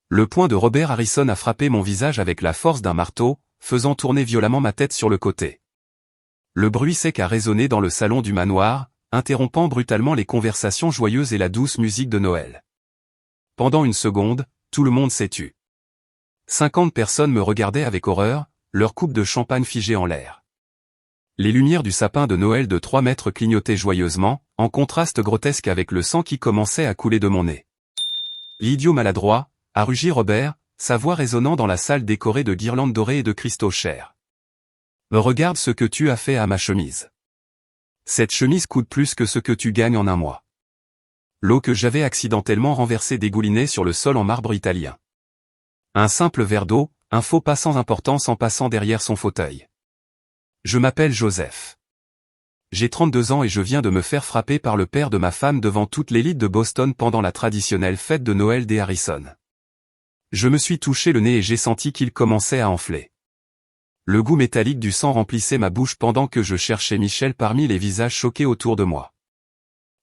Le poing de Robert Harrison a frappé mon visage avec la force d'un marteau, faisant tourner violemment ma tête sur le côté. Le bruit sec a résonné dans le salon du manoir, interrompant brutalement les conversations joyeuses et la douce musique de Noël. Pendant une seconde, tout le monde s'est tu. 50 personnes me regardaient avec horreur, leur coupe de champagne figée en l'air. Les lumières du sapin de Noël de 3 mètres clignotaient joyeusement, en contraste grotesque avec le sang qui commençait à couler de mon nez. L'idiot maladroit, a rugi Robert, sa voix résonnant dans la salle décorée de guirlandes dorées et de cristaux chers. Regarde ce que tu as fait à ma chemise. Cette chemise coûte plus que ce que tu gagnes en un mois. L'eau que j'avais accidentellement renversée dégoulinait sur le sol en marbre italien. Un simple verre d'eau, un faux pas sans importance en passant derrière son fauteuil. Je m'appelle Joseph. J'ai 32 ans et je viens de me faire frapper par le père de ma femme devant toute l'élite de Boston pendant la traditionnelle fête de Noël des Harrison. Je me suis touché le nez et j'ai senti qu'il commençait à enfler. Le goût métallique du sang remplissait ma bouche pendant que je cherchais Michel parmi les visages choqués autour de moi.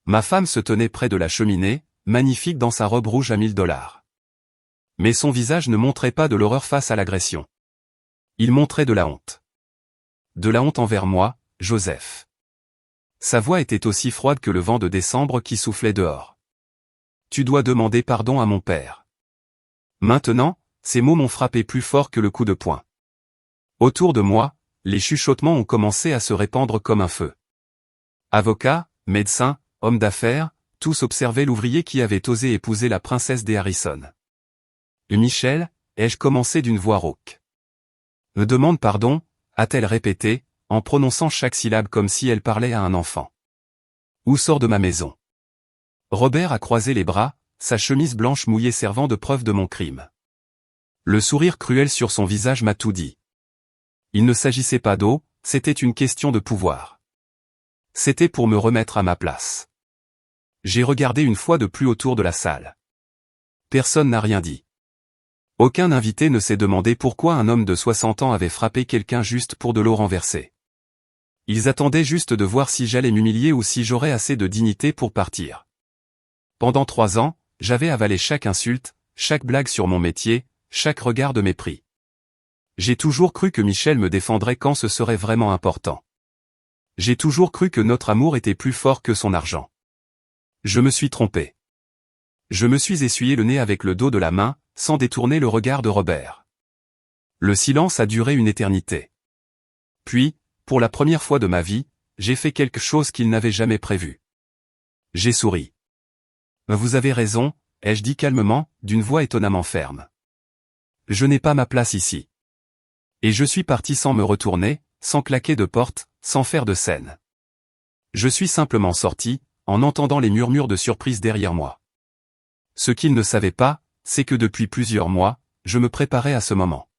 Ma femme se tenait près de la cheminée, magnifique dans sa robe rouge à $1000. Mais son visage ne montrait pas de l'horreur face à l'agression. Il montrait de la honte. De la honte envers moi, Joseph. Sa voix était aussi froide que le vent de décembre qui soufflait dehors. Tu dois demander pardon à mon père. Maintenant, ces mots m'ont frappé plus fort que le coup de poing. Autour de moi, les chuchotements ont commencé à se répandre comme un feu. Avocats, médecins, hommes d'affaires, tous observaient l'ouvrier qui avait osé épouser la princesse des Harrison. Michel, ai-je commencé d'une voix rauque. Me demande pardon, a-t-elle répété, en prononçant chaque syllabe comme si elle parlait à un enfant. Où sort de ma maison? Robert a croisé les bras, sa chemise blanche mouillée servant de preuve de mon crime. Le sourire cruel sur son visage m'a tout dit. Il ne s'agissait pas d'eau, c'était une question de pouvoir. C'était pour me remettre à ma place. J'ai regardé une fois de plus autour de la salle. Personne n'a rien dit. Aucun invité ne s'est demandé pourquoi un homme de 60 ans avait frappé quelqu'un juste pour de l'eau renversée. Ils attendaient juste de voir si j'allais m'humilier ou si j'aurais assez de dignité pour partir. Pendant 3 ans, j'avais avalé chaque insulte, chaque blague sur mon métier, chaque regard de mépris. J'ai toujours cru que Michel me défendrait quand ce serait vraiment important. J'ai toujours cru que notre amour était plus fort que son argent. Je me suis trompé. Je me suis essuyé le nez avec le dos de la main, sans détourner le regard de Robert. Le silence a duré une éternité. Puis, pour la première fois de ma vie, j'ai fait quelque chose qu'il n'avait jamais prévu. J'ai souri. Vous avez raison, ai-je dit calmement, d'une voix étonnamment ferme. Je n'ai pas ma place ici. Et je suis parti sans me retourner, sans claquer de porte, sans faire de scène. Je suis simplement sorti, en entendant les murmures de surprise derrière moi. Ce qu'il ne savait pas, c'est que depuis plusieurs mois, je me préparais à ce moment.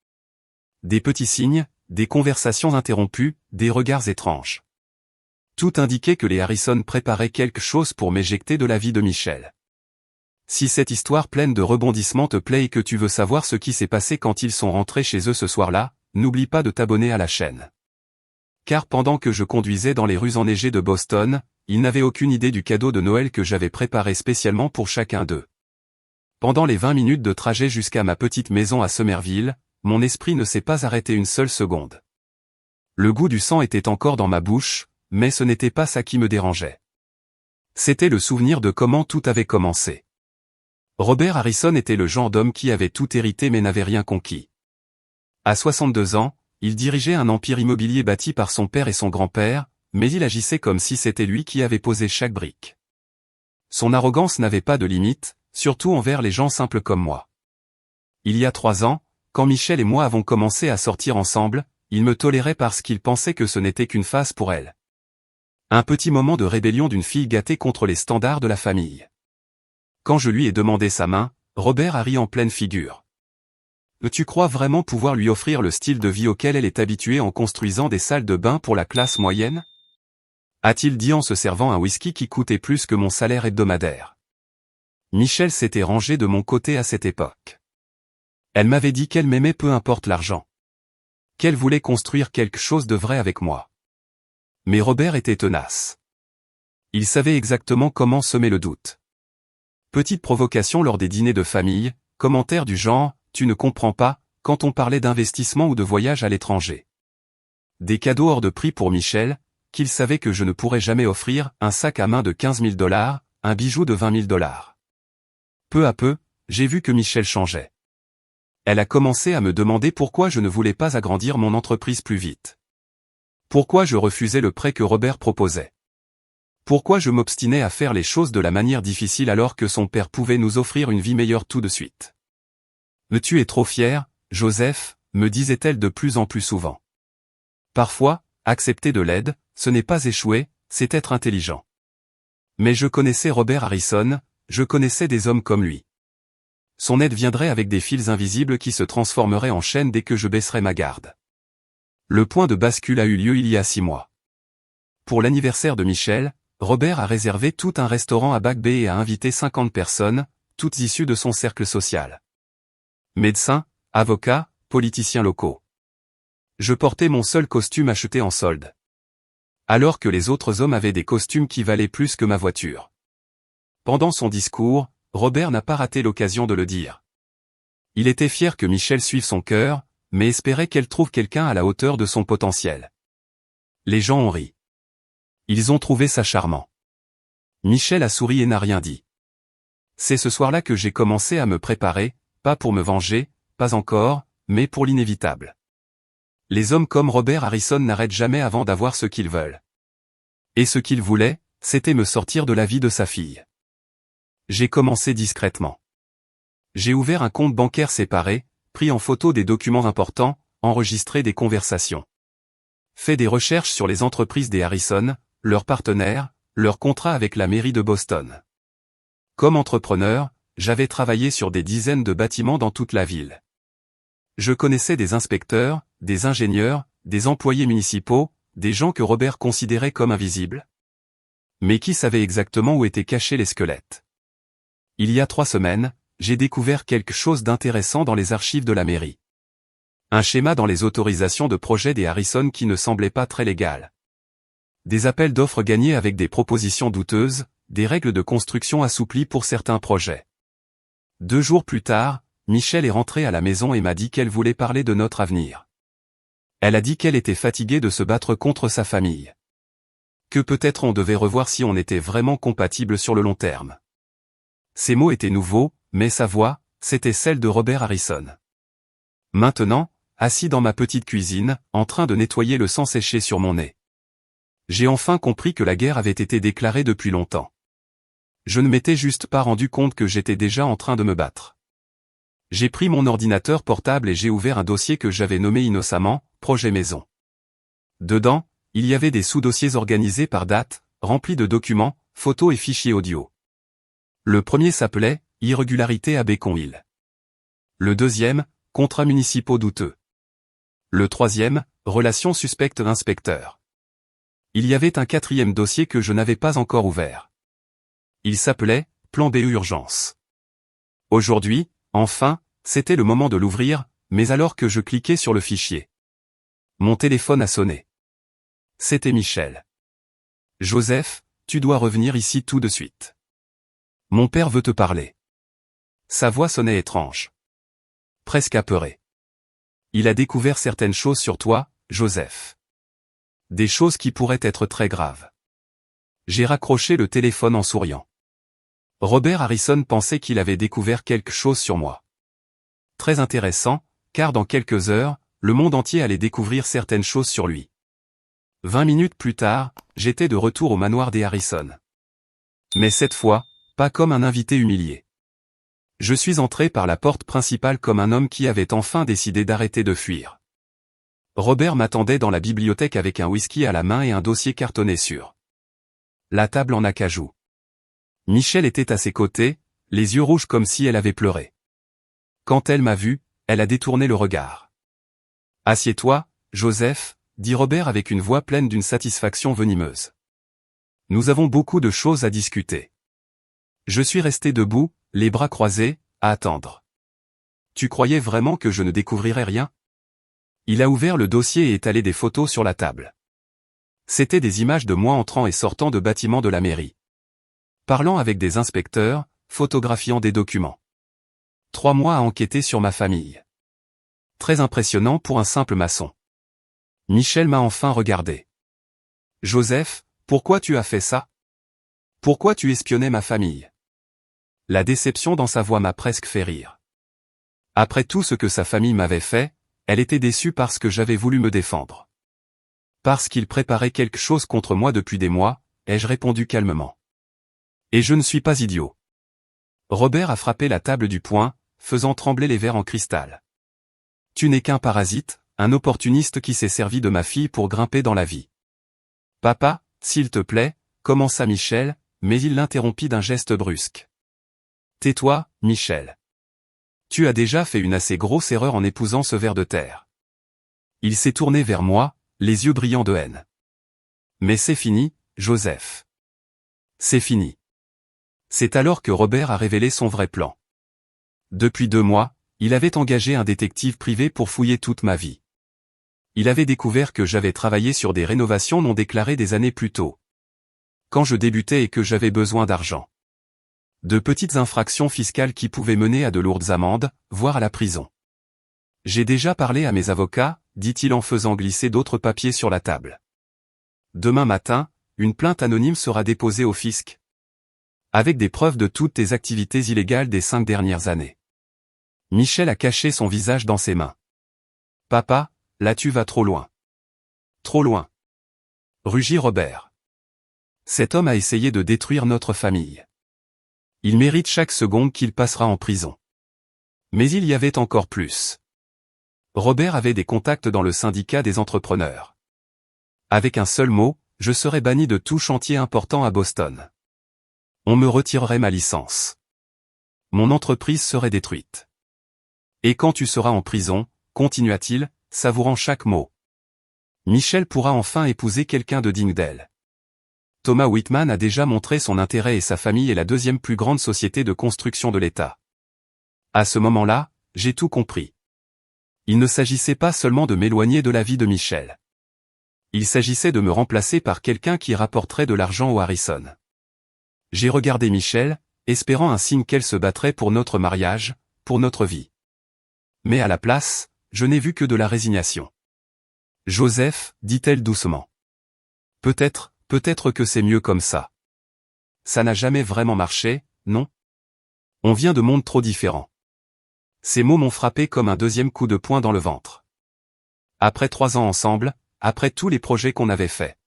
Des petits signes, des conversations interrompues, des regards étranges. Tout indiquait que les Harrison préparaient quelque chose pour m'éjecter de la vie de Michel. Si cette histoire pleine de rebondissements te plaît et que tu veux savoir ce qui s'est passé quand ils sont rentrés chez eux ce soir-là, n'oublie pas de t'abonner à la chaîne. Car pendant que je conduisais dans les rues enneigées de Boston, ils n'avaient aucune idée du cadeau de Noël que j'avais préparé spécialement pour chacun d'eux. Pendant les 20 minutes de trajet jusqu'à ma petite maison à Somerville, mon esprit ne s'est pas arrêté une seule seconde. Le goût du sang était encore dans ma bouche, mais ce n'était pas ça qui me dérangeait. C'était le souvenir de comment tout avait commencé. Robert Harrison était le genre d'homme qui avait tout hérité mais n'avait rien conquis. À 62 ans, il dirigeait un empire immobilier bâti par son père et son grand-père, mais il agissait comme si c'était lui qui avait posé chaque brique. Son arrogance n'avait pas de limite, surtout envers les gens simples comme moi. Il y a 3 ans, quand Michel et moi avons commencé à sortir ensemble, il me tolérait parce qu'il pensait que ce n'était qu'une phase pour elle. Un petit moment de rébellion d'une fille gâtée contre les standards de la famille. Quand je lui ai demandé sa main, Robert a ri en pleine figure. Tu crois vraiment pouvoir lui offrir le style de vie auquel elle est habituée en construisant des salles de bain pour la classe moyenne? A-t-il dit en se servant un whisky qui coûtait plus que mon salaire hebdomadaire. Michel s'était rangé de mon côté à cette époque. Elle m'avait dit qu'elle m'aimait peu importe l'argent. Qu'elle voulait construire quelque chose de vrai avec moi. Mais Robert était tenace. Il savait exactement comment semer le doute. Petite provocation lors des dîners de famille, commentaires du genre « tu ne comprends pas » quand on parlait d'investissement ou de voyage à l'étranger. Des cadeaux hors de prix pour Michel, qu'il savait que je ne pourrais jamais offrir, un sac à main de 15 000 $, un bijou de 20 000 $. Peu à peu, j'ai vu que Michel changeait. Elle a commencé à me demander pourquoi je ne voulais pas agrandir mon entreprise plus vite. Pourquoi je refusais le prêt que Robert proposait. Pourquoi je m'obstinais à faire les choses de la manière difficile alors que son père pouvait nous offrir une vie meilleure tout de suite. Mais tu es trop fier, Joseph, me disait-elle de plus en plus souvent. Parfois, accepter de l'aide, ce n'est pas échouer, c'est être intelligent. Mais je connaissais Robert Harrison, je connaissais des hommes comme lui. Son aide viendrait avec des fils invisibles qui se transformeraient en chaînes dès que je baisserais ma garde. Le point de bascule a eu lieu il y a 6 mois. Pour l'anniversaire de Michel, Robert a réservé tout un restaurant à Back Bay et a invité 50 personnes, toutes issues de son cercle social. Médecins, avocats, politiciens locaux. Je portais mon seul costume acheté en solde. Alors que les autres hommes avaient des costumes qui valaient plus que ma voiture. Pendant son discours, Robert n'a pas raté l'occasion de le dire. Il était fier que Michel suive son cœur, mais espérait qu'elle trouve quelqu'un à la hauteur de son potentiel. Les gens ont ri. Ils ont trouvé ça charmant. Michel a souri et n'a rien dit. C'est ce soir-là que j'ai commencé à me préparer, pas pour me venger, pas encore, mais pour l'inévitable. Les hommes comme Robert Harrison n'arrêtent jamais avant d'avoir ce qu'ils veulent. Et ce qu'il voulait, c'était me sortir de la vie de sa fille. J'ai commencé discrètement. J'ai ouvert un compte bancaire séparé, pris en photo des documents importants, enregistré des conversations. Fait des recherches sur les entreprises des Harrison, leurs partenaires, leurs contrats avec la mairie de Boston. Comme entrepreneur, j'avais travaillé sur des dizaines de bâtiments dans toute la ville. Je connaissais des inspecteurs, des ingénieurs, des employés municipaux, des gens que Robert considérait comme invisibles. Mais qui savait exactement où étaient cachés les squelettes? Il y a 3 semaines, j'ai découvert quelque chose d'intéressant dans les archives de la mairie. Un schéma dans les autorisations de projets des Harrison qui ne semblait pas très légal. Des appels d'offres gagnés avec des propositions douteuses, des règles de construction assouplies pour certains projets. 2 jours plus tard, Michel est rentrée à la maison et m'a dit qu'elle voulait parler de notre avenir. Elle a dit qu'elle était fatiguée de se battre contre sa famille. Que peut-être on devait revoir si on était vraiment compatibles sur le long terme. Ces mots étaient nouveaux, mais sa voix, c'était celle de Robert Harrison. Maintenant, assis dans ma petite cuisine, en train de nettoyer le sang séché sur mon nez. J'ai enfin compris que la guerre avait été déclarée depuis longtemps. Je ne m'étais juste pas rendu compte que j'étais déjà en train de me battre. J'ai pris mon ordinateur portable et j'ai ouvert un dossier que j'avais nommé innocemment « Projet Maison ». Dedans, il y avait des sous-dossiers organisés par date, remplis de documents, photos et fichiers audio. Le premier s'appelait « Irrégularité à Beacon Hill ». Le deuxième, « Contrats municipaux douteux ». Le troisième, « Relations suspectes inspecteurs ». Il y avait un 4e dossier que je n'avais pas encore ouvert. Il s'appelait « Plan B urgence ». Aujourd'hui, enfin, c'était le moment de l'ouvrir, mais alors que je cliquais sur le fichier. Mon téléphone a sonné. C'était Michel. « Joseph, tu dois revenir ici tout de suite. Mon père veut te parler. » Sa voix sonnait étrange. Presque apeurée. Il a découvert certaines choses sur toi, Joseph. Des choses qui pourraient être très graves. J'ai raccroché le téléphone en souriant. Robert Harrison pensait qu'il avait découvert quelque chose sur moi. Très intéressant, car dans quelques heures, le monde entier allait découvrir certaines choses sur lui. 20 minutes plus tard, j'étais de retour au manoir des Harrison. Mais cette fois, pas comme un invité humilié. Je suis entré par la porte principale comme un homme qui avait enfin décidé d'arrêter de fuir. Robert m'attendait dans la bibliothèque avec un whisky à la main et un dossier cartonné sur la table en acajou. Michel était à ses côtés, les yeux rouges comme si elle avait pleuré. Quand elle m'a vu, elle a détourné le regard. « Assieds-toi, Joseph », dit Robert avec une voix pleine d'une satisfaction venimeuse. « Nous avons beaucoup de choses à discuter. » Je suis resté debout, les bras croisés, à attendre. « Tu croyais vraiment que je ne découvrirais rien ?» Il a ouvert le dossier et étalé des photos sur la table. C'étaient des images de moi entrant et sortant de bâtiments de la mairie. Parlant avec des inspecteurs, photographiant des documents. 3 mois à enquêter sur ma famille. Très impressionnant pour un simple maçon. Michel m'a enfin regardé. Joseph, pourquoi tu as fait ça? Pourquoi tu espionnais ma famille? La déception dans sa voix m'a presque fait rire. Après tout ce que sa famille m'avait fait, elle était déçue parce que j'avais voulu me défendre. Parce qu'il préparait quelque chose contre moi depuis des mois, ai-je répondu calmement. Et je ne suis pas idiot. Robert a frappé la table du poing, faisant trembler les verres en cristal. Tu n'es qu'un parasite, un opportuniste qui s'est servi de ma fille pour grimper dans la vie. Papa, s'il te plaît, commença Michel, mais il l'interrompit d'un geste brusque. Tais-toi, Michel. Tu as déjà fait une assez grosse erreur en épousant ce ver de terre. Il s'est tourné vers moi, les yeux brillants de haine. Mais c'est fini, Joseph. C'est fini. C'est alors que Robert a révélé son vrai plan. Depuis 2 mois, il avait engagé un détective privé pour fouiller toute ma vie. Il avait découvert que j'avais travaillé sur des rénovations non déclarées des années plus tôt. Quand je débutais et que j'avais besoin d'argent. De petites infractions fiscales qui pouvaient mener à de lourdes amendes, voire à la prison. J'ai déjà parlé à mes avocats, dit-il en faisant glisser d'autres papiers sur la table. Demain matin, une plainte anonyme sera déposée au fisc. Avec des preuves de toutes tes activités illégales des 5 dernières années. Michel a caché son visage dans ses mains. Papa, là tu vas trop loin. Trop loin. Rugit Robert. Cet homme a essayé de détruire notre famille. Il mérite chaque seconde qu'il passera en prison. Mais il y avait encore plus. Robert avait des contacts dans le syndicat des entrepreneurs. Avec un seul mot, je serais banni de tout chantier important à Boston. On me retirerait ma licence. Mon entreprise serait détruite. Et quand tu seras en prison, continua-t-il, savourant chaque mot. Michel pourra enfin épouser quelqu'un de digne d'elle. Thomas Whitman a déjà montré son intérêt et sa famille est la 2e plus grande société de construction de l'État. À ce moment-là, j'ai tout compris. Il ne s'agissait pas seulement de m'éloigner de la vie de Michel. Il s'agissait de me remplacer par quelqu'un qui rapporterait de l'argent au Harrison. J'ai regardé Michel, espérant un signe qu'elle se battrait pour notre mariage, pour notre vie. Mais à la place, je n'ai vu que de la résignation. Joseph, dit-elle doucement. Peut-être que c'est mieux comme ça. Ça n'a jamais vraiment marché, non? On vient de mondes trop différents. Ces mots m'ont frappé comme un 2e coup de poing dans le ventre. Après 3 ans ensemble, après tous les projets qu'on avait faits.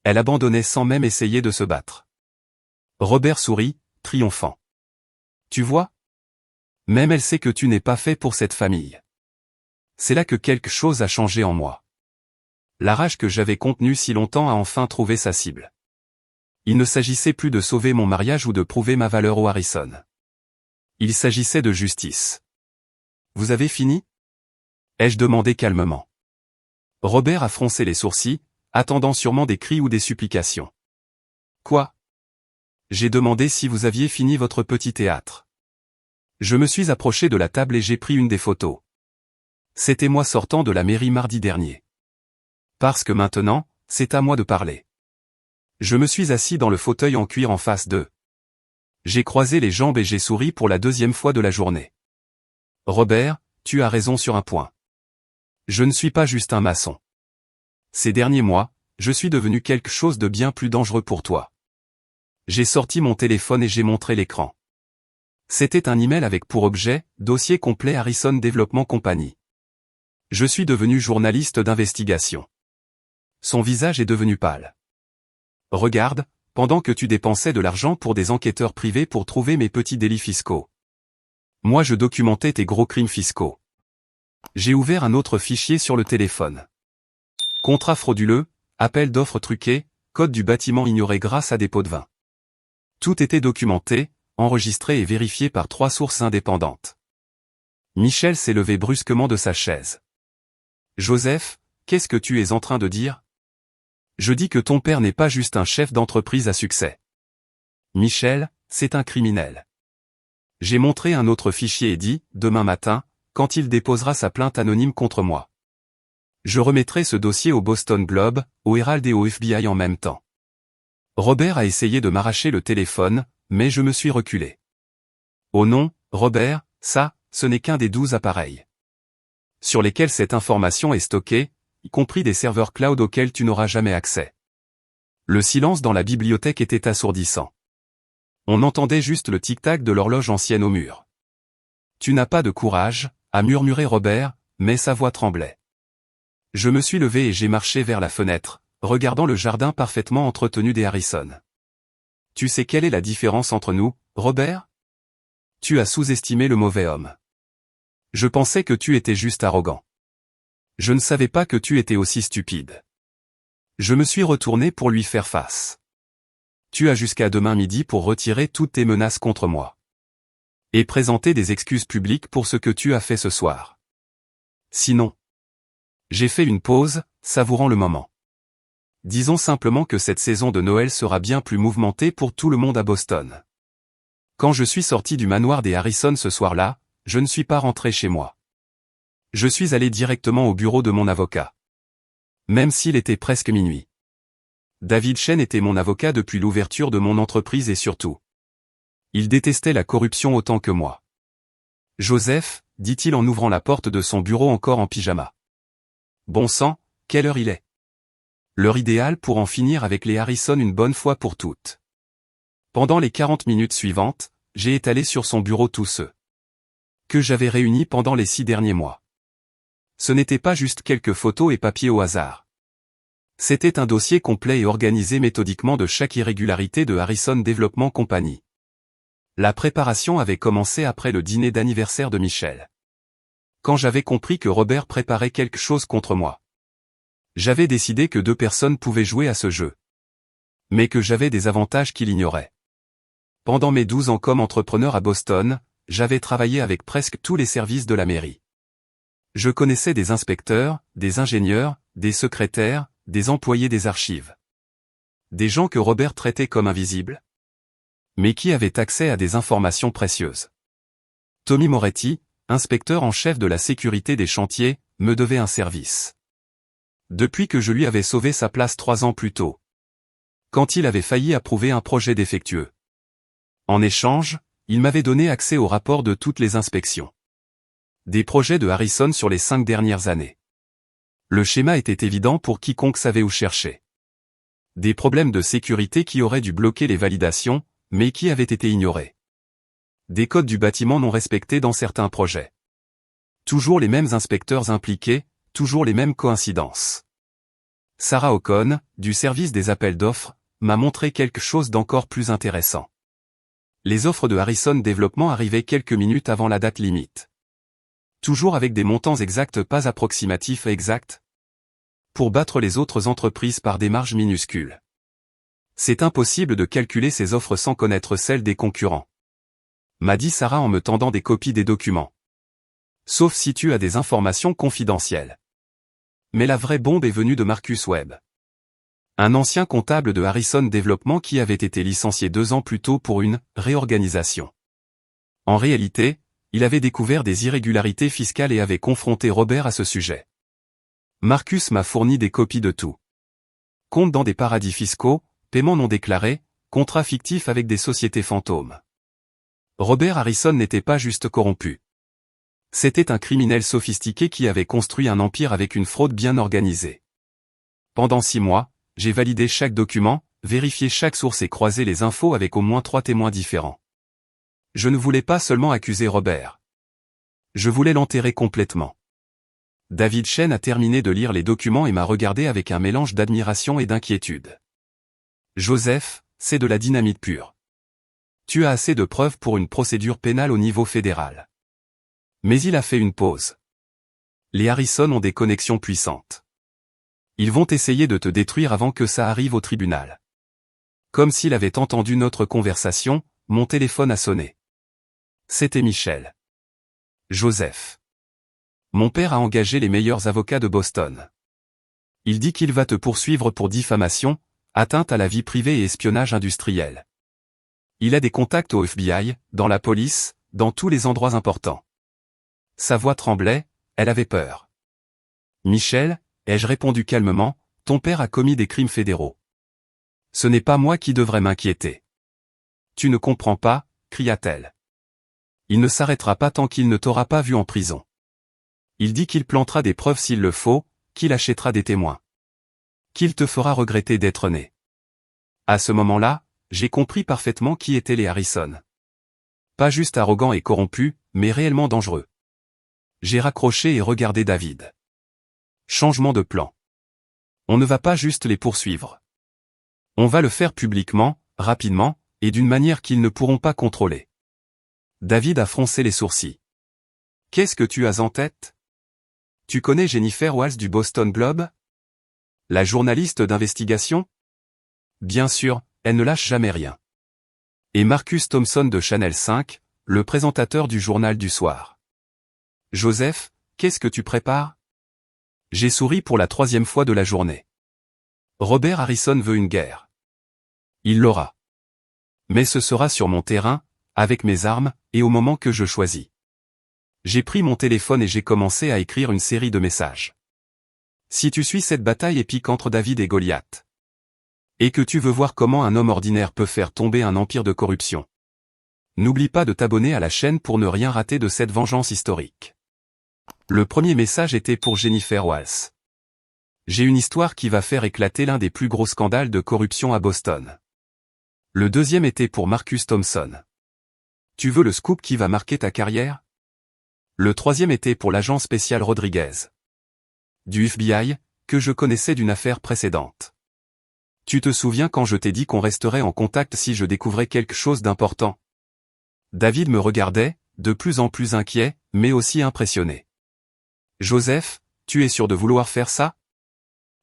Elle abandonnait sans même essayer de se battre. Robert sourit, triomphant. Tu vois? Même elle sait que tu n'es pas fait pour cette famille. C'est là que quelque chose a changé en moi. La rage que j'avais contenue si longtemps a enfin trouvé sa cible. Il ne s'agissait plus de sauver mon mariage ou de prouver ma valeur au Harrison. Il s'agissait de justice. Vous avez fini? Ai-je demandé calmement. Robert a froncé les sourcils, attendant sûrement des cris ou des supplications. Quoi? J'ai demandé si vous aviez fini votre petit théâtre. Je me suis approché de la table et j'ai pris une des photos. C'était moi sortant de la mairie mardi dernier. Parce que maintenant, c'est à moi de parler. Je me suis assis dans le fauteuil en cuir en face d'eux. J'ai croisé les jambes et j'ai souri pour la 2e fois de la journée. Robert, tu as raison sur un point. Je ne suis pas juste un maçon. Ces derniers mois, je suis devenu quelque chose de bien plus dangereux pour toi. J'ai sorti mon téléphone et j'ai montré l'écran. C'était un email avec pour objet, dossier complet Harrison Development Company. Je suis devenu journaliste d'investigation. Son visage est devenu pâle. Regarde, pendant que tu dépensais de l'argent pour des enquêteurs privés pour trouver mes petits délits fiscaux. Moi je documentais tes gros crimes fiscaux. J'ai ouvert un autre fichier sur le téléphone. Contrat frauduleux, appel d'offres truqué, code du bâtiment ignoré grâce à des pots de vin. Tout était documenté, enregistré et vérifié par 3 sources indépendantes. Michel s'est levé brusquement de sa chaise. Joseph, qu'est-ce que tu es en train de dire? Je dis que ton père n'est pas juste un chef d'entreprise à succès. Michel, c'est un criminel. J'ai montré un autre fichier et dit, demain matin, quand il déposera sa plainte anonyme contre moi. Je remettrai ce dossier au Boston Globe, au Herald et au FBI en même temps. Robert a essayé de m'arracher le téléphone, mais je me suis reculé. Oh non, Robert, Ça, ce n'est qu'un des 12 appareils sur lesquels cette information est stockée, y compris des serveurs cloud auxquels tu n'auras jamais accès. Le silence dans la bibliothèque était assourdissant. On entendait juste le tic-tac de l'horloge ancienne au mur. Tu n'as pas de courage, a murmuré Robert, mais sa voix tremblait. Je me suis levé et j'ai marché vers la fenêtre, regardant le jardin parfaitement entretenu des Harrison. Tu sais quelle est la différence entre nous, Robert? Tu as sous-estimé le mauvais homme. Je pensais que tu étais juste arrogant. Je ne savais pas que tu étais aussi stupide. Je me suis retourné pour lui faire face. Tu as jusqu'à demain midi pour retirer toutes tes menaces contre moi. Et présenter des excuses publiques pour ce que tu as fait ce soir. Sinon. J'ai fait une pause, savourant le moment. Disons simplement que cette saison de Noël sera bien plus mouvementée pour tout le monde à Boston. Quand je suis sorti du manoir des Harrison ce soir-là, je ne suis pas rentré chez moi. Je suis allé directement au bureau de mon avocat. Même s'il était presque minuit. David Chen était mon avocat depuis l'ouverture de mon entreprise et surtout. Il détestait la corruption autant que moi. Joseph, dit-il en ouvrant la porte de son bureau encore en pyjama. Bon sang, quelle heure il est? L'heure idéale pour en finir avec les Harrison une bonne fois pour toutes. Pendant les 40 minutes suivantes, j'ai étalé sur son bureau tous ceux que j'avais réunis pendant les 6 derniers mois. Ce n'était pas juste quelques photos et papiers au hasard. C'était un dossier complet et organisé méthodiquement de chaque irrégularité de Harrison Development Company. La préparation avait commencé après le dîner d'anniversaire de Michel. Quand j'avais compris que Robert préparait quelque chose contre moi. J'avais décidé que 2 personnes pouvaient jouer à ce jeu. Mais que j'avais des avantages qu'il ignorait. Pendant mes 12 ans comme entrepreneur à Boston, j'avais travaillé avec presque tous les services de la mairie. Je connaissais des inspecteurs, des ingénieurs, des secrétaires, des employés des archives. Des gens que Robert traitait comme invisibles. Mais qui avaient accès à des informations précieuses. Tommy Moretti, inspecteur en chef de la sécurité des chantiers, me devait un service. Depuis que je lui avais sauvé sa place 3 ans plus tôt. Quand il avait failli approuver un projet défectueux. En échange, il m'avait donné accès au rapport de toutes les inspections. Des projets de Harrison sur les 5 dernières années. Le schéma était évident pour quiconque savait où chercher. Des problèmes de sécurité qui auraient dû bloquer les validations, mais qui avaient été ignorés. Des codes du bâtiment non respectés dans certains projets. Toujours les mêmes inspecteurs impliqués, toujours les mêmes coïncidences. Sarah Ocon, du service des appels d'offres, m'a montré quelque chose d'encore plus intéressant. Les offres de Harrison Développement arrivaient quelques minutes avant la date limite. Toujours avec des montants exacts pas approximatifs et exacts. Pour battre les autres entreprises par des marges minuscules. C'est impossible de calculer ces offres sans connaître celles des concurrents. M'a dit Sarah en me tendant des copies des documents. Sauf si tu as des informations confidentielles. Mais la vraie bombe est venue de Marcus Webb. Un ancien comptable de Harrison Développement qui avait été licencié 2 ans plus tôt pour une réorganisation. En réalité, il avait découvert des irrégularités fiscales et avait confronté Robert à ce sujet. Marcus m'a fourni des copies de tout. Comptes dans des paradis fiscaux, paiements non déclarés, contrats fictifs avec des sociétés fantômes. Robert Harrison n'était pas juste corrompu. C'était un criminel sophistiqué qui avait construit un empire avec une fraude bien organisée. Pendant 6 mois, j'ai validé chaque document, vérifié chaque source et croisé les infos avec au moins 3 témoins différents. Je ne voulais pas seulement accuser Robert. Je voulais l'enterrer complètement. David Chen a terminé de lire les documents et m'a regardé avec un mélange d'admiration et d'inquiétude. Joseph, c'est de la dynamite pure. Tu as assez de preuves pour une procédure pénale au niveau fédéral. Mais il a fait une pause. Les Harrison ont des connexions puissantes. Ils vont essayer de te détruire avant que ça arrive au tribunal. Comme s'il avait entendu notre conversation, mon téléphone a sonné. C'était Michel. Joseph. Mon père a engagé les meilleurs avocats de Boston. Il dit qu'il va te poursuivre pour diffamation, atteinte à la vie privée et espionnage industriel. Il a des contacts au FBI, dans la police, dans tous les endroits importants. Sa voix tremblait, elle avait peur. Michel, ai-je répondu calmement, ton père a commis des crimes fédéraux. Ce n'est pas moi qui devrais m'inquiéter. Tu ne comprends pas, cria-t-elle. Il ne s'arrêtera pas tant qu'il ne t'aura pas vu en prison. Il dit qu'il plantera des preuves s'il le faut, qu'il achètera des témoins. Qu'il te fera regretter d'être né. À ce moment-là, j'ai compris parfaitement qui étaient les Harrison. Pas juste arrogants et corrompus, mais réellement dangereux. J'ai raccroché et regardé David. Changement de plan. On ne va pas juste les poursuivre. On va le faire publiquement, rapidement, et d'une manière qu'ils ne pourront pas contrôler. David a froncé les sourcils. Qu'est-ce que tu as en tête? Tu connais Jennifer Walls du Boston Globe? La journaliste d'investigation? Bien sûr, elle ne lâche jamais rien. Et Marcus Thompson de Channel 5, le présentateur du journal du soir. Joseph, qu'est-ce que tu prépares? J'ai souri pour la 3e fois de la journée. Robert Harrison veut une guerre. Il l'aura. Mais ce sera sur mon terrain, avec mes armes, et au moment que je choisis. J'ai pris mon téléphone et j'ai commencé à écrire une série de messages. Si tu suis cette bataille épique entre David et Goliath, et que tu veux voir comment un homme ordinaire peut faire tomber un empire de corruption, n'oublie pas de t'abonner à la chaîne pour ne rien rater de cette vengeance historique. Le premier message était pour Jennifer Walls. J'ai une histoire qui va faire éclater l'un des plus gros scandales de corruption à Boston. Le deuxième était pour Marcus Thompson. Tu veux le scoop qui va marquer ta carrière? Le troisième était pour l'agent spécial Rodriguez. Du FBI, que je connaissais d'une affaire précédente. Tu te souviens quand je t'ai dit qu'on resterait en contact si je découvrais quelque chose d'important? David me regardait, de plus en plus inquiet, mais aussi impressionné. Joseph, tu es sûr de vouloir faire ça?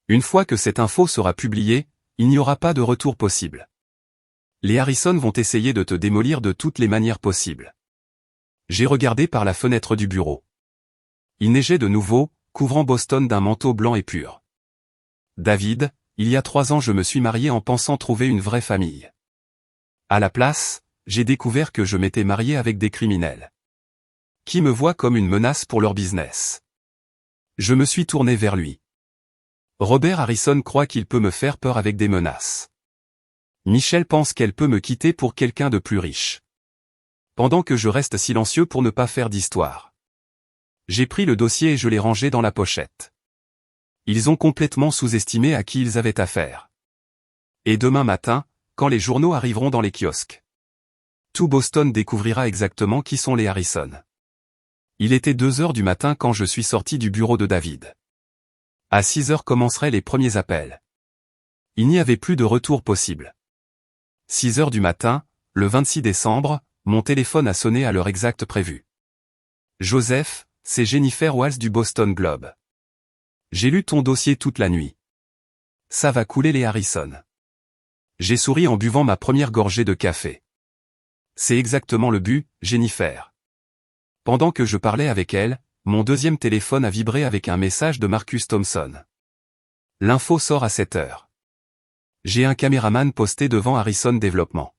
Une fois que cette info sera publiée, il n'y aura pas de retour possible. Les Harrison vont essayer de te démolir de toutes les manières possibles. J'ai regardé par la fenêtre du bureau. Il neigeait de nouveau, couvrant Boston d'un manteau blanc et pur. David, il y a 3 ans je me suis marié en pensant trouver une vraie famille. À la place, j'ai découvert que je m'étais marié avec des criminels. Qui me voient comme une menace pour leur business. Je me suis tourné vers lui. Robert Harrison croit qu'il peut me faire peur avec des menaces. Michelle pense qu'elle peut me quitter pour quelqu'un de plus riche. Pendant que je reste silencieux pour ne pas faire d'histoire. J'ai pris le dossier et je l'ai rangé dans la pochette. Ils ont complètement sous-estimé à qui ils avaient affaire. Et demain matin, quand les journaux arriveront dans les kiosques, tout Boston découvrira exactement qui sont les Harrison. Il était 2 heures du matin quand je suis sorti du bureau de David. À 6 heures commenceraient les premiers appels. Il n'y avait plus de retour possible. 6 heures du matin, le 26 décembre, mon téléphone a sonné à l'heure exacte prévue. Joseph, c'est Jennifer Walls du Boston Globe. J'ai lu ton dossier toute la nuit. Ça va couler les Harrison. J'ai souri en buvant ma première gorgée de café. C'est exactement le but, Jennifer. Pendant que je parlais avec elle, mon deuxième téléphone a vibré avec un message de Marcus Thompson. L'info sort à 7 heures. J'ai un caméraman posté devant Harrison Développement.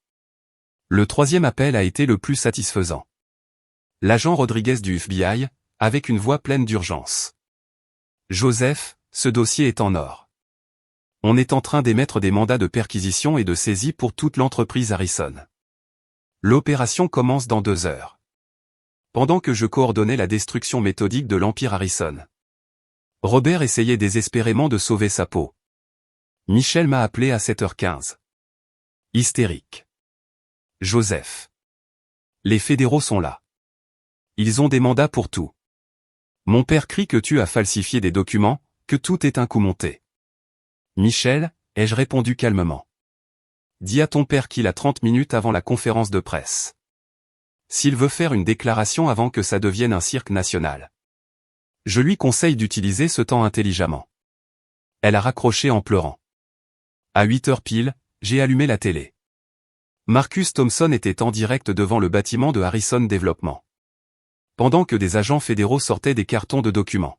Le troisième appel a été le plus satisfaisant. L'agent Rodriguez du FBI, avec une voix pleine d'urgence. Joseph, ce dossier est en or. On est en train d'émettre des mandats de perquisition et de saisie pour toute l'entreprise Harrison. L'opération commence dans 2 heures. Pendant que je coordonnais la destruction méthodique de l'Empire Harrison. Robert essayait désespérément de sauver sa peau. Michel m'a appelé à 7h15. Hystérique. Joseph. Les fédéraux sont là. Ils ont des mandats pour tout. Mon père crie que tu as falsifié des documents, que tout est un coup monté. Michel, ai-je répondu calmement. Dis à ton père qu'il a 30 minutes avant la conférence de presse. S'il veut faire une déclaration avant que ça devienne un cirque national. Je lui conseille d'utiliser ce temps intelligemment. Elle a raccroché en pleurant. À 8 heures pile, j'ai allumé la télé. Marcus Thompson était en direct devant le bâtiment de Harrison Développement. Pendant que des agents fédéraux sortaient des cartons de documents.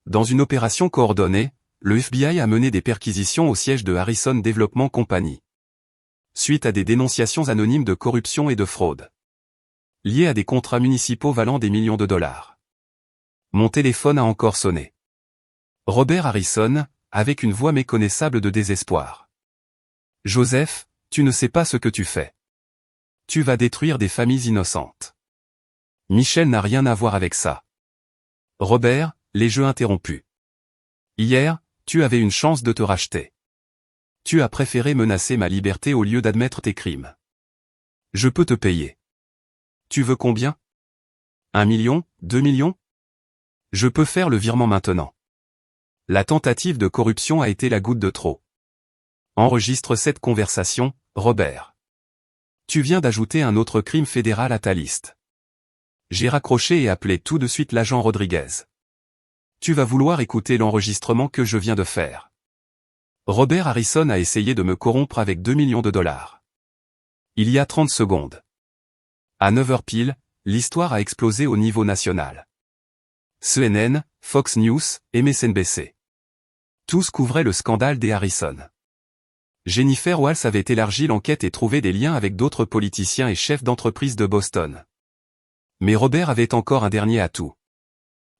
Dans une opération coordonnée, le FBI a mené des perquisitions au siège de Harrison Development Company. Suite à des dénonciations anonymes de corruption et de fraude. Liées à des contrats municipaux valant des millions de dollars. Mon téléphone a encore sonné. Robert Harrison, avec une voix méconnaissable de désespoir. Joseph, tu ne sais pas ce que tu fais. Tu vas détruire des familles innocentes. Michel n'a rien à voir avec ça. Robert, les jeux interrompus. Hier, tu avais une chance de te racheter. Tu as préféré menacer ma liberté au lieu d'admettre tes crimes. Je peux te payer. Tu veux combien? 1 million, 2 millions? Je peux faire le virement maintenant. La tentative de corruption a été la goutte de trop. Enregistre cette conversation, Robert. Tu viens d'ajouter un autre crime fédéral à ta liste. J'ai raccroché et appelé tout de suite l'agent Rodriguez. Tu vas vouloir écouter l'enregistrement que je viens de faire. Robert Harrison a essayé de me corrompre avec 2 millions de dollars. Il y a 30 secondes. À 9h pile, l'histoire a explosé au niveau national. CNN, Fox News, et MSNBC. Tous couvraient le scandale des Harrison. Jennifer Walls avait élargi l'enquête et trouvé des liens avec d'autres politiciens et chefs d'entreprise de Boston. Mais Robert avait encore un dernier atout.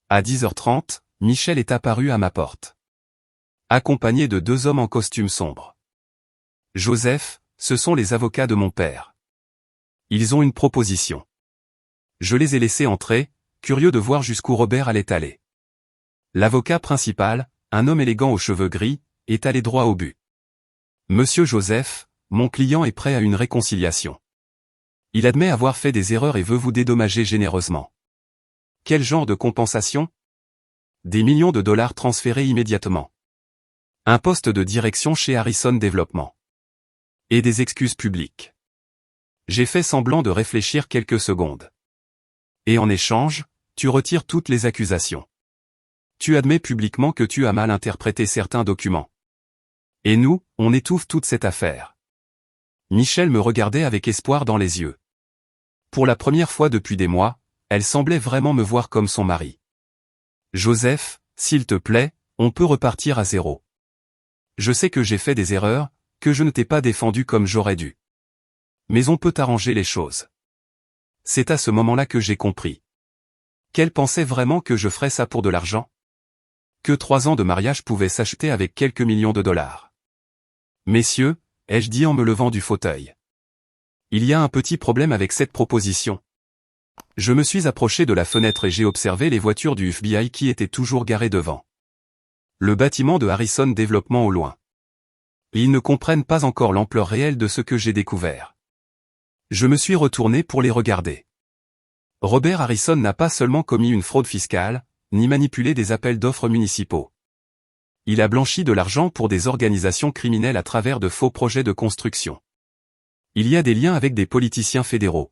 À 10h30, Michel est apparu à ma porte. Accompagné de 2 hommes en costume sombre. Joseph, ce sont les avocats de mon père. Ils ont une proposition. Je les ai laissés entrer, curieux de voir jusqu'où Robert allait aller. L'avocat principal, un homme élégant aux cheveux gris, est allé droit au but. Monsieur Joseph, mon client est prêt à une réconciliation. Il admet avoir fait des erreurs et veut vous dédommager généreusement. Quel genre de compensation? Des millions de dollars transférés immédiatement. Un poste de direction chez Harrison Développement. Et des excuses publiques. J'ai fait semblant de réfléchir quelques secondes. Et en échange, tu retires toutes les accusations. Tu admets publiquement que tu as mal interprété certains documents. Et nous, on étouffe toute cette affaire. Michel me regardait avec espoir dans les yeux. Pour la première fois depuis des mois, elle semblait vraiment me voir comme son mari. Joseph, s'il te plaît, on peut repartir à zéro. Je sais que j'ai fait des erreurs, que je ne t'ai pas défendu comme j'aurais dû. Mais on peut arranger les choses. C'est à ce moment-là que j'ai compris. Qu'elle pensait vraiment que je ferais ça pour de l'argent? Que 3 ans de mariage pouvaient s'acheter avec quelques millions de dollars. Messieurs, ai-je dit en me levant du fauteuil. Il y a un petit problème avec cette proposition. Je me suis approché de la fenêtre et j'ai observé les voitures du FBI qui étaient toujours garées devant. Le bâtiment de Harrison Développement au loin. Ils ne comprennent pas encore l'ampleur réelle de ce que j'ai découvert. Je me suis retourné pour les regarder. Robert Harrison n'a pas seulement commis une fraude fiscale, ni manipulé des appels d'offres municipaux. Il a blanchi de l'argent pour des organisations criminelles à travers de faux projets de construction. Il y a des liens avec des politiciens fédéraux.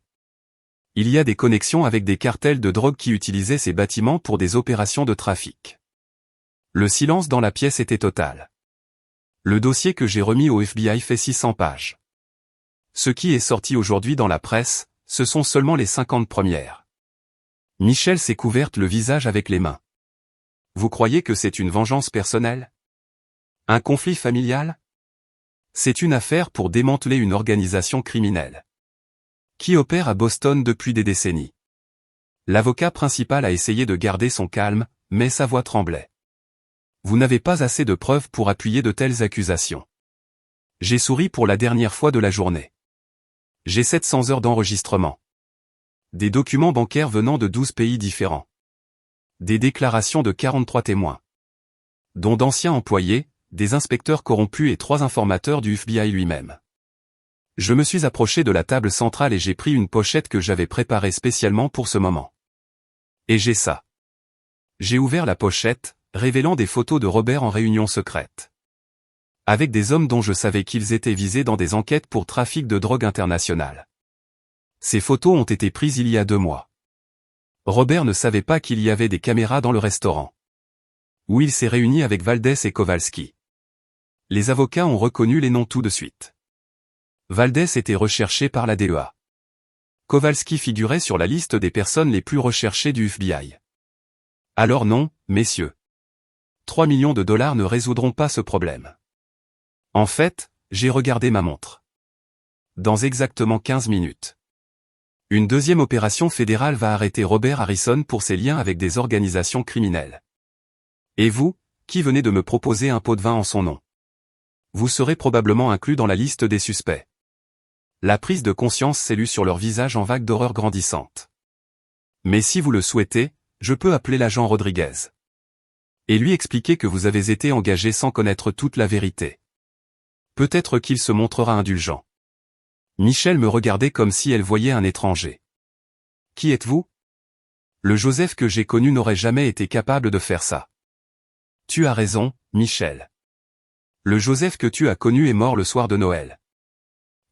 Il y a des connexions avec des cartels de drogue qui utilisaient ces bâtiments pour des opérations de trafic. Le silence dans la pièce était total. Le dossier que j'ai remis au FBI fait 600 pages. Ce qui est sorti aujourd'hui dans la presse, ce sont seulement les 50 premières. Michel s'est couverte le visage avec les mains. Vous croyez que c'est une vengeance personnelle? Un conflit familial? C'est une affaire pour démanteler une organisation criminelle. Qui opère à Boston depuis des décennies. L'avocat principal a essayé de garder son calme, mais sa voix tremblait. Vous n'avez pas assez de preuves pour appuyer de telles accusations. J'ai souri pour la dernière fois de la journée. J'ai 700 heures d'enregistrement. Des documents bancaires venant de 12 pays différents. Des déclarations de 43 témoins. Dont d'anciens employés, des inspecteurs corrompus et 3 informateurs du FBI lui-même. Je me suis approché de la table centrale et j'ai pris une pochette que j'avais préparée spécialement pour ce moment. Et j'ai ça. J'ai ouvert la pochette, révélant des photos de Robert en réunion secrète. Avec des hommes dont je savais qu'ils étaient visés dans des enquêtes pour trafic de drogue internationale. Ces photos ont été prises il y a 2 mois. Robert ne savait pas qu'il y avait des caméras dans le restaurant. Où il s'est réuni avec Valdez et Kowalski. Les avocats ont reconnu les noms tout de suite. Valdez était recherché par la DEA. Kowalski figurait sur la liste des personnes les plus recherchées du FBI. Alors non, messieurs. 3 millions de dollars ne résoudront pas ce problème. En fait, j'ai regardé ma montre. Dans exactement 15 minutes. Une deuxième opération fédérale va arrêter Robert Harrison pour ses liens avec des organisations criminelles. Et vous, qui venez de me proposer un pot de vin en son nom? Vous serez probablement inclus dans la liste des suspects. La prise de conscience s'élut sur leur visage en vagues d'horreur grandissantes. Mais si vous le souhaitez, je peux appeler l'agent Rodriguez. Et lui expliquer que vous avez été engagé sans connaître toute la vérité. Peut-être qu'il se montrera indulgent. Michel me regardait comme si elle voyait un étranger. Qui êtes-vous? Le Joseph que j'ai connu n'aurait jamais été capable de faire ça. Tu as raison, Michel. Le Joseph que tu as connu est mort le soir de Noël.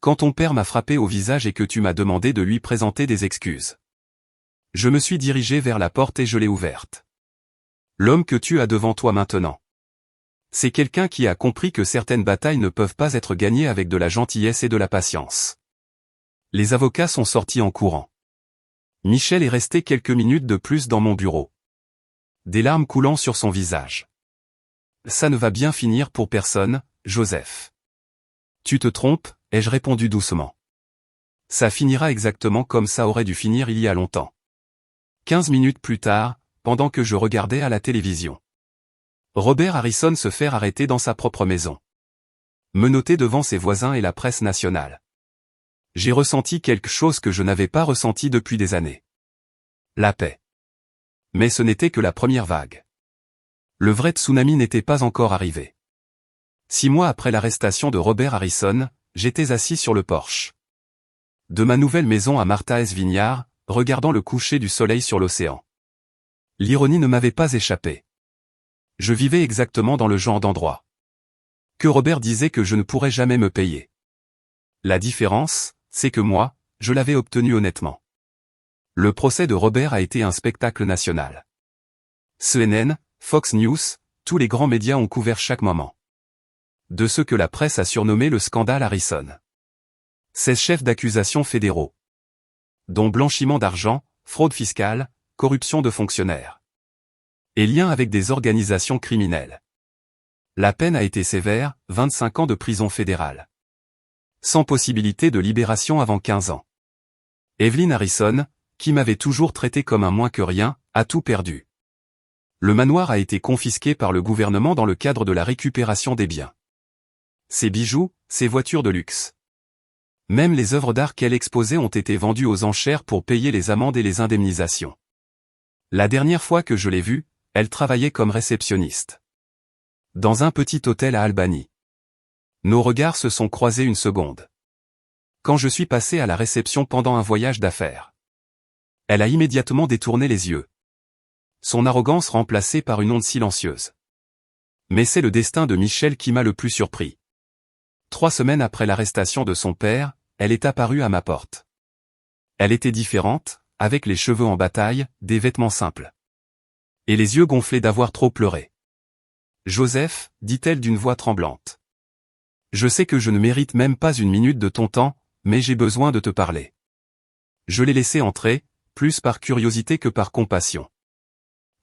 Quand ton père m'a frappé au visage et que tu m'as demandé de lui présenter des excuses. Je me suis dirigé vers la porte et je l'ai ouverte. L'homme que tu as devant toi maintenant. C'est quelqu'un qui a compris que certaines batailles ne peuvent pas être gagnées avec de la gentillesse et de la patience. Les avocats sont sortis en courant. Michel est resté quelques minutes de plus dans mon bureau. Des larmes coulant sur son visage. Ça ne va bien finir pour personne, Joseph. Tu te trompes, ai-je répondu doucement. Ça finira exactement comme ça aurait dû finir il y a longtemps. 15 minutes plus tard, pendant que je regardais à la télévision. Robert Harrison se faire arrêter dans sa propre maison. Menotté devant ses voisins et la presse nationale. J'ai ressenti quelque chose que je n'avais pas ressenti depuis des années. La paix. Mais ce n'était que la première vague. Le vrai tsunami n'était pas encore arrivé. 6 mois après l'arrestation de Robert Harrison, j'étais assis sur le porche de ma nouvelle maison à Martha's Vineyard, regardant le coucher du soleil sur l'océan. L'ironie ne m'avait pas échappé. Je vivais exactement dans le genre d'endroit que Robert disait que je ne pourrais jamais me payer. La différence, c'est que moi, je l'avais obtenu honnêtement. Le procès de Robert a été un spectacle national. CNN, Fox News, tous les grands médias ont couvert chaque moment de ce que la presse a surnommé le scandale Harrison. 16 chefs d'accusation fédéraux, dont blanchiment d'argent, fraude fiscale, corruption de fonctionnaires et liens avec des organisations criminelles. La peine a été sévère, 25 ans de prison fédérale. Sans possibilité de libération avant 15 ans. Evelyn Harrison, qui m'avait toujours traité comme un moins que rien, a tout perdu. Le manoir a été confisqué par le gouvernement dans le cadre de la récupération des biens. Ses bijoux, ses voitures de luxe. Même les œuvres d'art qu'elle exposait ont été vendues aux enchères pour payer les amendes et les indemnisations. La dernière fois que je l'ai vue, elle travaillait comme réceptionniste. Dans un petit hôtel à Albany. Nos regards se sont croisés une seconde. Quand je suis passé à la réception pendant un voyage d'affaires. Elle a immédiatement détourné les yeux. Son arrogance remplacée par une onde silencieuse. Mais c'est le destin de Michel qui m'a le plus surpris. 3 semaines après l'arrestation de son père, elle est apparue à ma porte. Elle était différente, avec les cheveux en bataille, des vêtements simples. Et les yeux gonflés d'avoir trop pleuré. Joseph, dit-elle d'une voix tremblante. Je sais que je ne mérite même pas une minute de ton temps, mais j'ai besoin de te parler. Je l'ai laissé entrer, plus par curiosité que par compassion.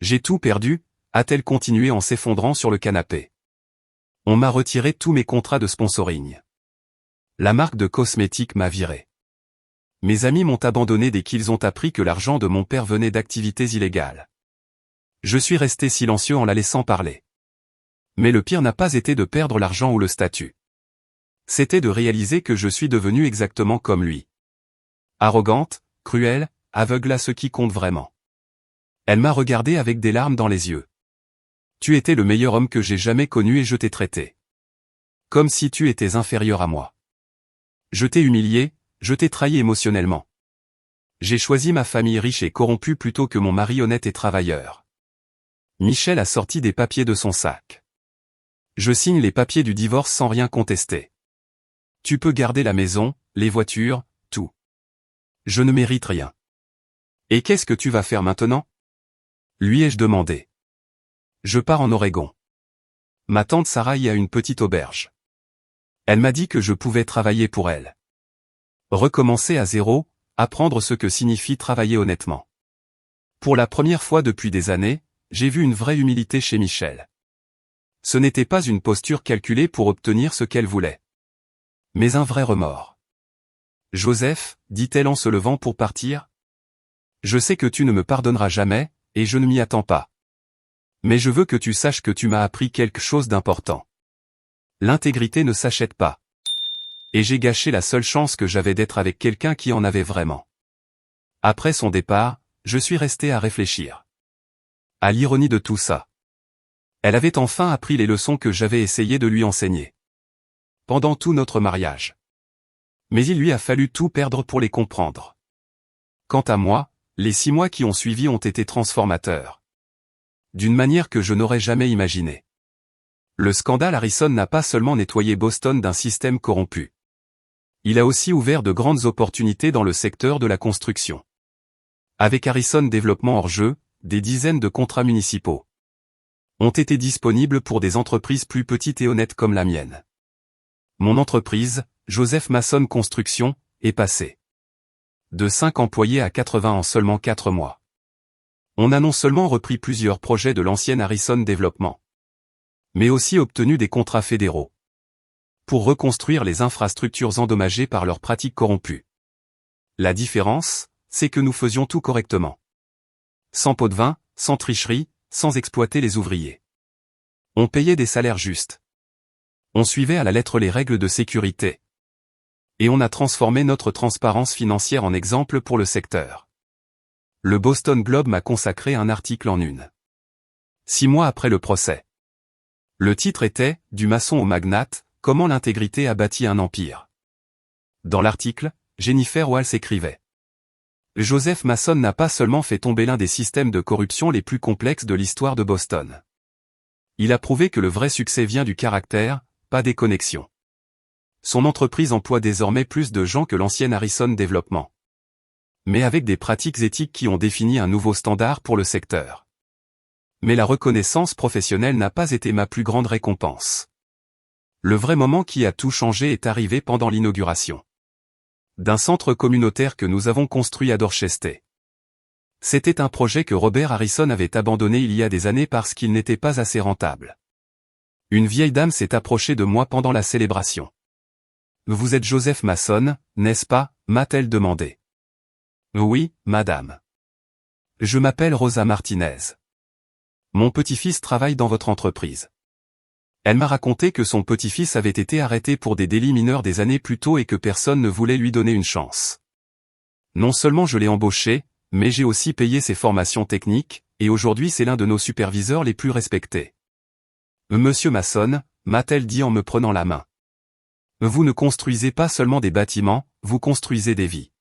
J'ai tout perdu, a-t-elle continué en s'effondrant sur le canapé. On m'a retiré tous mes contrats de sponsoring. La marque de cosmétiques m'a viré. Mes amis m'ont abandonné dès qu'ils ont appris que l'argent de mon père venait d'activités illégales. Je suis resté silencieux en la laissant parler. Mais le pire n'a pas été de perdre l'argent ou le statut. C'était de réaliser que je suis devenu exactement comme lui. Arrogante, cruelle, aveugle à ce qui compte vraiment. Elle m'a regardé avec des larmes dans les yeux. Tu étais le meilleur homme que j'ai jamais connu et je t'ai traité comme si tu étais inférieur à moi. Je t'ai humilié, je t'ai trahi émotionnellement. J'ai choisi ma famille riche et corrompue plutôt que mon mari honnête et travailleur. Michel a sorti des papiers de son sac. Je signe les papiers du divorce sans rien contester. Tu peux garder la maison, les voitures, tout. Je ne mérite rien. Et qu'est-ce que tu vas faire maintenant? Lui ai-je demandé. Je pars en Oregon. Ma tante Sarah y a une petite auberge. Elle m'a dit que je pouvais travailler pour elle. Recommencer à zéro, apprendre ce que signifie travailler honnêtement. Pour la première fois depuis des années, j'ai vu une vraie humilité chez Michel. Ce n'était pas une posture calculée pour obtenir ce qu'elle voulait. Mais un vrai remords. Joseph, dit-elle en se levant pour partir. Je sais que tu ne me pardonneras jamais, et je ne m'y attends pas. Mais je veux que tu saches que tu m'as appris quelque chose d'important. L'intégrité ne s'achète pas. Et j'ai gâché la seule chance que j'avais d'être avec quelqu'un qui en avait vraiment. Après son départ, je suis resté à réfléchir. À l'ironie de tout ça. Elle avait enfin appris les leçons que j'avais essayé de lui enseigner. Pendant tout notre mariage. Mais il lui a fallu tout perdre pour les comprendre. Quant à moi, les 6 mois qui ont suivi ont été transformateurs. D'une manière que je n'aurais jamais imaginée. Le scandale Harrison n'a pas seulement nettoyé Boston d'un système corrompu. Il a aussi ouvert de grandes opportunités dans le secteur de la construction. Avec Harrison Développement hors jeu, des dizaines de contrats municipaux ont été disponibles pour des entreprises plus petites et honnêtes comme la mienne. Mon entreprise, Joseph Masson Construction, est passée de 5 employés à 80 en seulement 4 mois. On a non seulement repris plusieurs projets de l'ancienne Harrison Développement, mais aussi obtenu des contrats fédéraux pour reconstruire les infrastructures endommagées par leurs pratiques corrompues. La différence, c'est que nous faisions tout correctement. Sans pot de vin, sans tricherie, sans exploiter les ouvriers. On payait des salaires justes. On suivait à la lettre les règles de sécurité. Et on a transformé notre transparence financière en exemple pour le secteur. Le Boston Globe m'a consacré un article en une. 6 mois après le procès. Le titre était « Du maçon au magnate, comment l'intégrité a bâti un empire ». Dans l'article, Jennifer Walls écrivait: Joseph Masson n'a pas seulement fait tomber l'un des systèmes de corruption les plus complexes de l'histoire de Boston. Il a prouvé que le vrai succès vient du caractère, pas des connexions. Son entreprise emploie désormais plus de gens que l'ancienne Harrison Développement. Mais avec des pratiques éthiques qui ont défini un nouveau standard pour le secteur. Mais la reconnaissance professionnelle n'a pas été ma plus grande récompense. Le vrai moment qui a tout changé est arrivé pendant l'inauguration d'un centre communautaire que nous avons construit à Dorchester. C'était un projet que Robert Harrison avait abandonné il y a des années parce qu'il n'était pas assez rentable. Une vieille dame s'est approchée de moi pendant la célébration. « Vous êtes Joseph Masson, n'est-ce pas » m'a-t-elle demandé. « Oui, madame. Je m'appelle Rosa Martinez. Mon petit-fils travaille dans votre entreprise. » Elle m'a raconté que son petit-fils avait été arrêté pour des délits mineurs des années plus tôt et que personne ne voulait lui donner une chance. Non seulement je l'ai embauché, mais j'ai aussi payé ses formations techniques, et aujourd'hui c'est l'un de nos superviseurs les plus respectés. Monsieur Masson, m'a-t-elle dit en me prenant la main. Vous ne construisez pas seulement des bâtiments, vous construisez des vies.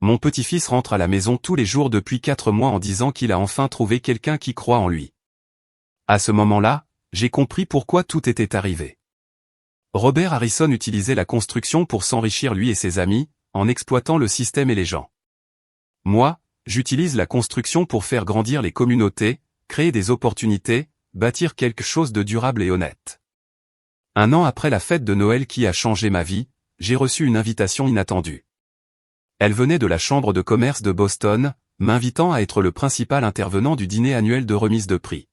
Mon petit-fils rentre à la maison tous les jours depuis 4 mois en disant qu'il a enfin trouvé quelqu'un qui croit en lui. À ce moment-là, j'ai compris pourquoi tout était arrivé. Robert Harrison utilisait la construction pour s'enrichir lui et ses amis, en exploitant le système et les gens. Moi, j'utilise la construction pour faire grandir les communautés, créer des opportunités, bâtir quelque chose de durable et honnête. Un an après la fête de Noël qui a changé ma vie, j'ai reçu une invitation inattendue. Elle venait de la Chambre de commerce de Boston, m'invitant à être le principal intervenant du dîner annuel de remise de prix.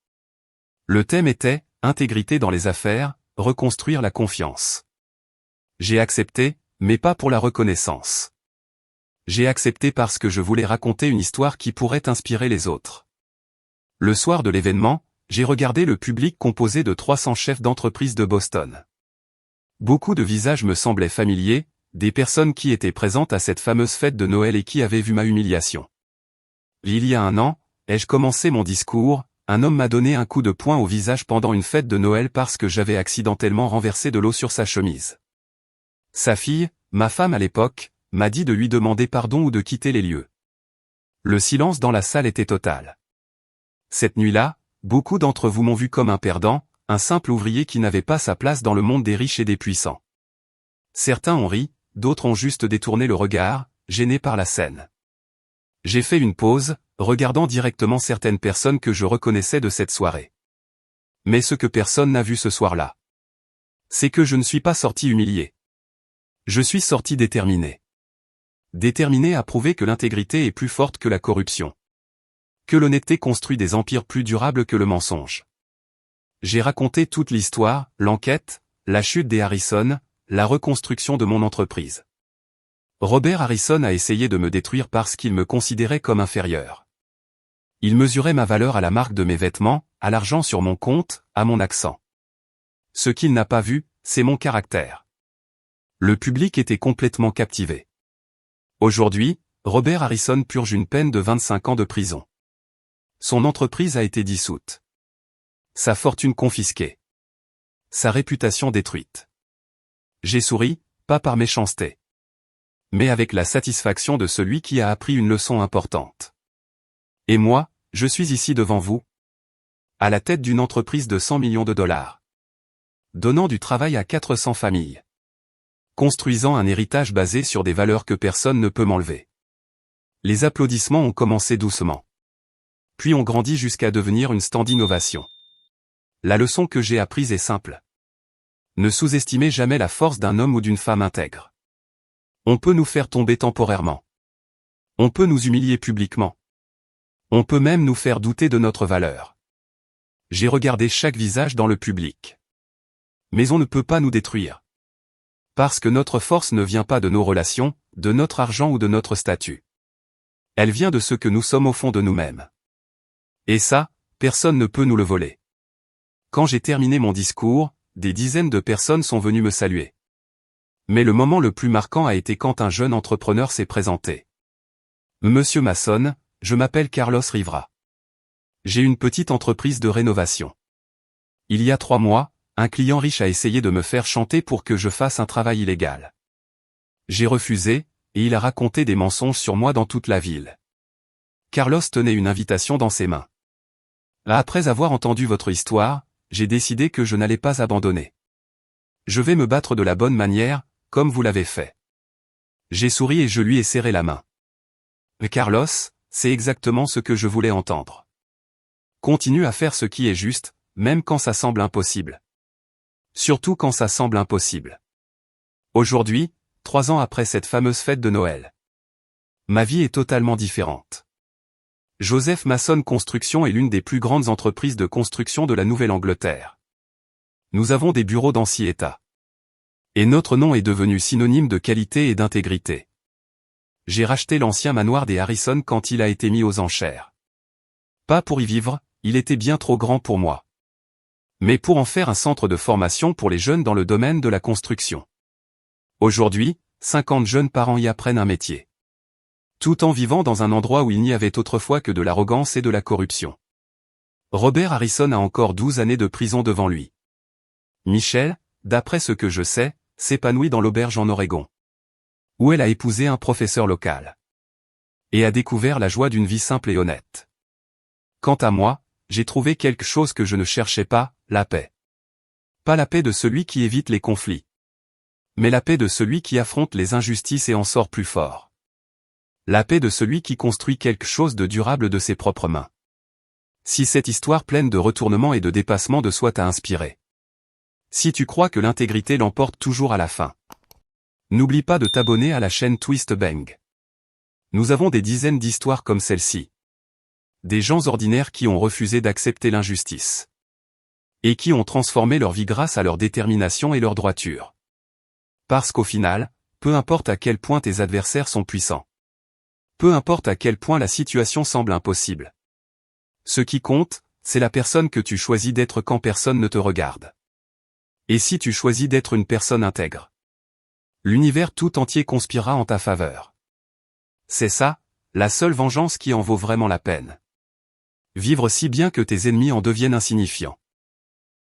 Le thème était « Intégrité dans les affaires, reconstruire la confiance ». J'ai accepté, mais pas pour la reconnaissance. J'ai accepté parce que je voulais raconter une histoire qui pourrait inspirer les autres. Le soir de l'événement, j'ai regardé le public composé de 300 chefs d'entreprise de Boston. Beaucoup de visages me semblaient familiers, des personnes qui étaient présentes à cette fameuse fête de Noël et qui avaient vu ma humiliation. Il y a un an, ai-je commencé mon discours, un homme m'a donné un coup de poing au visage pendant une fête de Noël parce que j'avais accidentellement renversé de l'eau sur sa chemise. Sa fille, ma femme à l'époque, m'a dit de lui demander pardon ou de quitter les lieux. Le silence dans la salle était total. Cette nuit-là, beaucoup d'entre vous m'ont vu comme un perdant, un simple ouvrier qui n'avait pas sa place dans le monde des riches et des puissants. Certains ont ri, d'autres ont juste détourné le regard, gênés par la scène. J'ai fait une pause, regardant directement certaines personnes que je reconnaissais de cette soirée. Mais ce que personne n'a vu ce soir-là, c'est que je ne suis pas sorti humilié. Je suis sorti déterminé. Déterminé à prouver que l'intégrité est plus forte que la corruption. Que l'honnêteté construit des empires plus durables que le mensonge. J'ai raconté toute l'histoire, l'enquête, la chute des Harrison, la reconstruction de mon entreprise. Robert Harrison a essayé de me détruire parce qu'il me considérait comme inférieur. Il mesurait ma valeur à la marque de mes vêtements, à l'argent sur mon compte, à mon accent. Ce qu'il n'a pas vu, c'est mon caractère. Le public était complètement captivé. Aujourd'hui, Robert Harrison purge une peine de 25 ans de prison. Son entreprise a été dissoute. Sa fortune confisquée. Sa réputation détruite. J'ai souri, pas par méchanceté, mais avec la satisfaction de celui qui a appris une leçon importante. Et moi, je suis ici devant vous, à la tête d'une entreprise de 100 millions de dollars, donnant du travail à 400 familles, construisant un héritage basé sur des valeurs que personne ne peut m'enlever. Les applaudissements ont commencé doucement. Puis ont grandi jusqu'à devenir une standing ovation. La leçon que j'ai apprise est simple. Ne sous-estimez jamais la force d'un homme ou d'une femme intègre. On peut nous faire tomber temporairement. On peut nous humilier publiquement. On peut même nous faire douter de notre valeur. J'ai regardé chaque visage dans le public. Mais on ne peut pas nous détruire. Parce que notre force ne vient pas de nos relations, de notre argent ou de notre statut. Elle vient de ce que nous sommes au fond de nous-mêmes. Et ça, personne ne peut nous le voler. Quand j'ai terminé mon discours, des dizaines de personnes sont venues me saluer. Mais le moment le plus marquant a été quand un jeune entrepreneur s'est présenté. Monsieur Mason, je m'appelle Carlos Rivera. J'ai une petite entreprise de rénovation. Il y a 3 mois, un client riche a essayé de me faire chanter pour que je fasse un travail illégal. J'ai refusé, et il a raconté des mensonges sur moi dans toute la ville. Carlos tenait une invitation dans ses mains. Après avoir entendu votre histoire, j'ai décidé que je n'allais pas abandonner. Je vais me battre de la bonne manière, comme vous l'avez fait. J'ai souri et je lui ai serré la main. Carlos, c'est exactement ce que je voulais entendre. Continue à faire ce qui est juste, même quand ça semble impossible. Surtout quand ça semble impossible. Aujourd'hui, 3 ans après cette fameuse fête de Noël. Ma vie est totalement différente. Joseph Mason Construction est l'une des plus grandes entreprises de construction de la Nouvelle-Angleterre. Nous avons des bureaux dans 6 États. Et notre nom est devenu synonyme de qualité et d'intégrité. J'ai racheté l'ancien manoir des Harrison quand il a été mis aux enchères. Pas pour y vivre, il était bien trop grand pour moi. Mais pour en faire un centre de formation pour les jeunes dans le domaine de la construction. Aujourd'hui, 50 jeunes par an y apprennent un métier. Tout en vivant dans un endroit où il n'y avait autrefois que de l'arrogance et de la corruption. Robert Harrison a encore 12 années de prison devant lui. Michelle, d'après ce que je sais, s'épanouit dans l'auberge en Oregon, où elle a épousé un professeur local. Et a découvert la joie d'une vie simple et honnête. Quant à moi, j'ai trouvé quelque chose que je ne cherchais pas, la paix. Pas la paix de celui qui évite les conflits. Mais la paix de celui qui affronte les injustices et en sort plus fort. La paix de celui qui construit quelque chose de durable de ses propres mains. Si cette histoire pleine de retournements et de dépassements de soi t'a inspiré. Si tu crois que l'intégrité l'emporte toujours à la fin. N'oublie pas de t'abonner à la chaîne Twist Bang. Nous avons des dizaines d'histoires comme celle-ci. Des gens ordinaires qui ont refusé d'accepter l'injustice. Et qui ont transformé leur vie grâce à leur détermination et leur droiture. Parce qu'au final, peu importe à quel point tes adversaires sont puissants. Peu importe à quel point la situation semble impossible. Ce qui compte, c'est la personne que tu choisis d'être quand personne ne te regarde. Et si tu choisis d'être une personne intègre, l'univers tout entier conspirera en ta faveur. C'est ça, la seule vengeance qui en vaut vraiment la peine. Vivre si bien que tes ennemis en deviennent insignifiants.